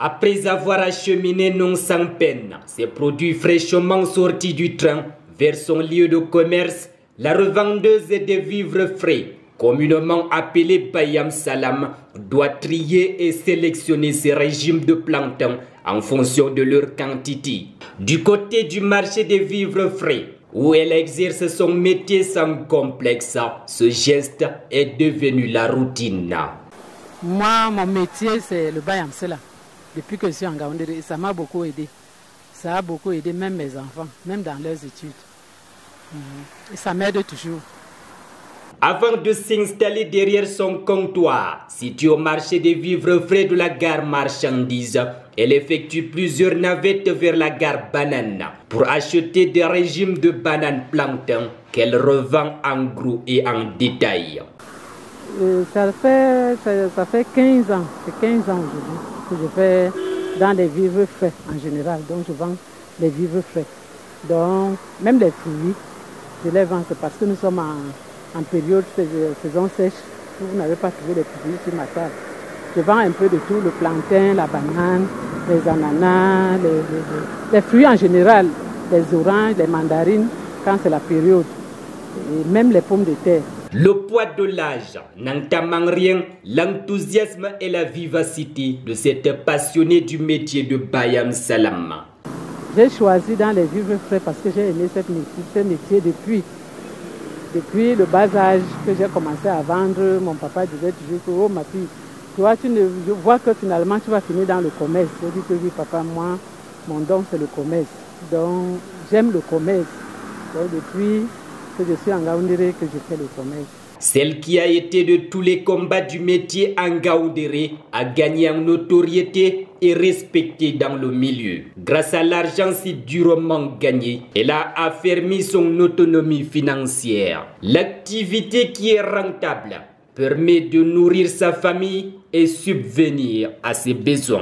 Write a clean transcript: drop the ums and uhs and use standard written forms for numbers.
Après avoir acheminé non sans peine ses produits fraîchement sortis du train vers son lieu de commerce, la revendeuse de vivres frais, communément appelée Bayam Salam, doit trier et sélectionner ses régimes de plancton en fonction de leur quantité. Du côté du marché des vivres frais, où elle exerce son métier sans complexe, ce geste est devenu la routine. Moi, mon métier, c'est le Bayam Salam. Depuis que je suis en Ngaoundéré, ça m'a beaucoup aidé. Ça a beaucoup aidé même mes enfants, même dans leurs études. Et ça m'aide toujours. Avant de s'installer derrière son comptoir, situé au marché des vivres frais de la gare marchandise, elle effectue plusieurs navettes vers la gare banane pour acheter des régimes de bananes plancton qu'elle revend en gros et en détail. Ça fait 15 ans, c'est 15 ans aujourd'hui que je fais dans les vivres frais en général. Donc je vends les vivres frais. Donc même les fruits, je les vends, c'est parce que nous sommes en période saison sèche, vous n'avez pas trouvé les fruits sur ma table. Je vends un peu de tout, le plantain, la banane, les ananas, les fruits en général, les oranges, les mandarines, quand c'est la période, et même les pommes de terre. Le poids de l'âge n'entamant rien, l'enthousiasme et la vivacité de cette passionnée du métier de Bayam Salam. J'ai choisi dans les vivres frais parce que j'ai aimé ce métier depuis le bas âge que j'ai commencé à vendre. Mon papa disait toujours que, oh ma fille, toi, je vois que finalement tu vas finir dans le commerce. Je dis que oui papa, moi, mon don c'est le commerce. Donc j'aime le commerce. Donc depuis que je suis en Ngaoundéré que je fais le commerce. Celle qui a été de tous les combats du métier en Ngaoundéré a gagné en notoriété et respectée dans le milieu. Grâce à l'argent si durement gagné, elle a affermi son autonomie financière. L'activité qui est rentable permet de nourrir sa famille et subvenir à ses besoins.